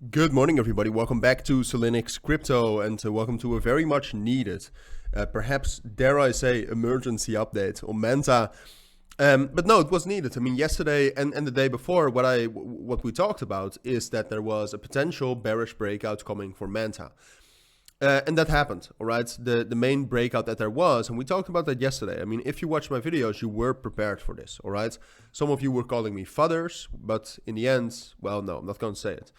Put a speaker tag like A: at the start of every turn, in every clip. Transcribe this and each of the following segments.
A: Good morning, everybody. Welcome back to Cilinix Crypto, and welcome to a very much needed, perhaps dare I say, emergency update on Manta. But no, it was needed. I mean, yesterday and the day before, what we talked about is that there was a potential bearish breakout coming for Manta. And that happened, all right? The main breakout that there was, and we talked about that yesterday. I mean, if you watched my videos, you were prepared for this, all right? Some of you were calling me fudders, but in the end, well, no, I'm not going to say it.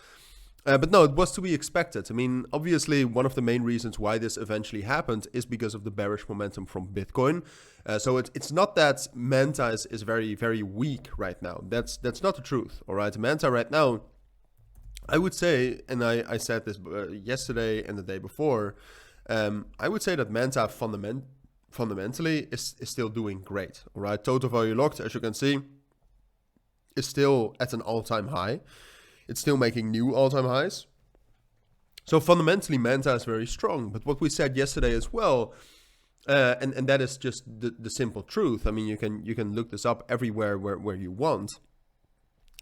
A: But no, it was to be expected. I mean, obviously, one of the main reasons why this eventually happened is because of the bearish momentum from Bitcoin. So it's not that Manta is very, very weak right now. That's not the truth, all right? Manta right now, I would say, and I said this yesterday and the day before, I would say that Manta fundamentally is still doing great, all right? Total value locked, as you can see, is still at an all-time high. It's still making new all-time highs. So fundamentally, Manta is very strong. But what we said yesterday as well, and that is just the simple truth. I mean, you can look this up everywhere where you want.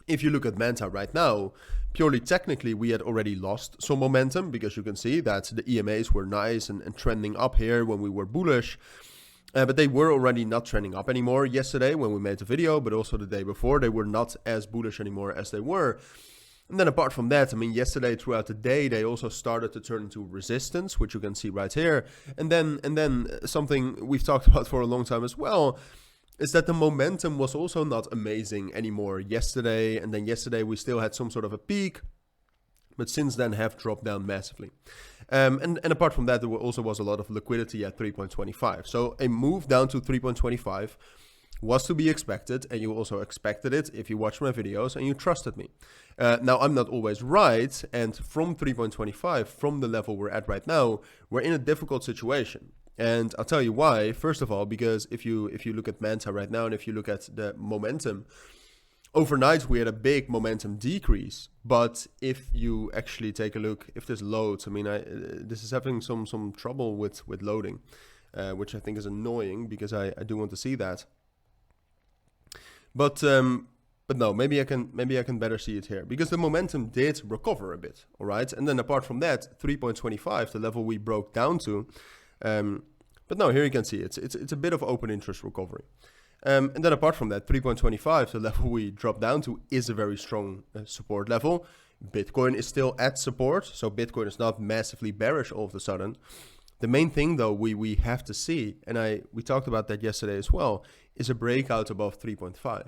A: If you look at Manta right now, purely technically, we had already lost some momentum because you can see that the EMAs were nice and trending up here when we were bullish. But they were already not trending up anymore yesterday when we made the video, but also the day before, they were not as bullish anymore as they were. And then apart from that, I mean, yesterday throughout the day, they also started to turn into resistance, which you can see right here. And then something we've talked about for a long time as well, is that the momentum was also not amazing anymore yesterday. And then yesterday we still had some sort of a peak, but since then have dropped down massively. And apart from that, there also was a lot of liquidity at 3.25. So a move down to 3.25 was to be expected, and you also expected it if you watched my videos and you trusted me. Now, I'm not always right, and from 3.25, from the level we're at right now, we're in a difficult situation. And I'll tell you why. First of all, because if you look at Manta right now, and if you look at the momentum, overnight we had a big momentum decrease. But if you actually take a look, if this loads, I mean, this is having some trouble with loading, which I think is annoying because I do want to see that. But no, maybe I can better see it here because the momentum did recover a bit, all right? And then apart from that, 3.25, the level we broke down to. But no, here you can see it's a bit of open interest recovery. And then apart from that, 3.25, the level we dropped down to is a very strong support level. Bitcoin is still at support, so Bitcoin is not massively bearish all of a sudden. The main thing, though, we have to see, and we talked about that yesterday as well, is a breakout above 3.5.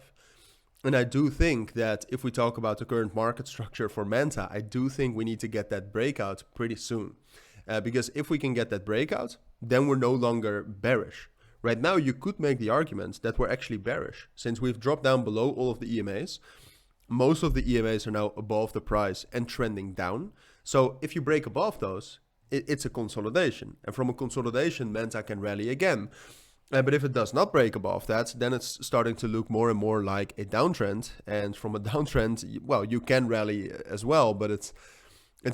A: And I do think that if we talk about the current market structure for Manta, I do think we need to get that breakout pretty soon. Because if we can get that breakout, then we're no longer bearish. Right now, you could make the argument that we're actually bearish. Since we've dropped down below all of the EMAs, most of the EMAs are now above the price and trending down. So if you break above those, it's a consolidation. And from a consolidation, Manta can rally again. But if it does not break above that, then it's starting to look more and more like a downtrend. And from a downtrend, well, you can rally as well, but it's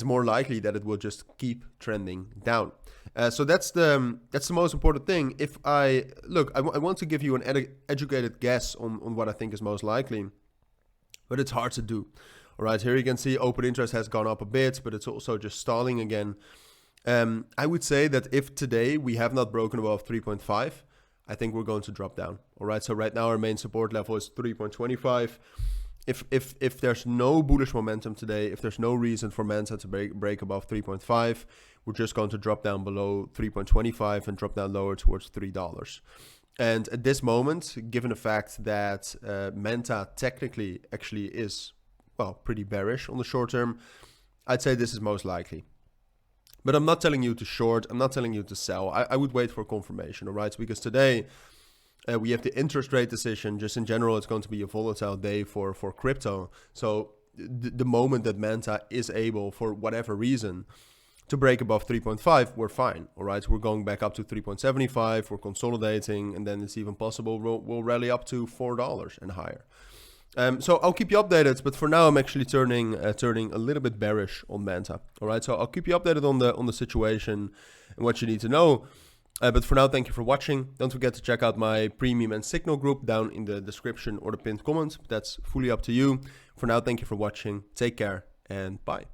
A: more likely that it will just keep trending down. So that's the most important thing. If I want to give you an educated guess on what I think is most likely, but it's hard to do. All right, here you can see open interest has gone up a bit, but it's also just stalling again. I would say that if today we have not broken above 3.5, I think we're going to drop down. All right, so right now our main support level is 3.25. If there's no bullish momentum today, if there's no reason for Manta to break above 3.5, we're just going to drop down below 3.25 and drop down lower towards $3. And at this moment, given the fact that Manta technically actually is, well, pretty bearish on the short term, I'd say this is most likely. But I'm not telling you to short, I'm not telling you to sell. I would wait for confirmation, all right? Because today we have the interest rate decision. Just in general, it's going to be a volatile day for crypto. So the moment that Manta is able, for whatever reason, to break above 3.5, we're fine, all right? We're going back up to 3.75, we're consolidating, and then it's even possible we'll rally up to $4 and higher. So I'll keep you updated, but for now I'm actually turning a little bit bearish on Manta. All right, so I'll keep you updated on the situation and what you need to know. But for now, thank you for watching. Don't forget to check out my premium and signal group down in the description or the pinned comment. That's fully up to you. For now, thank you for watching. Take care and bye.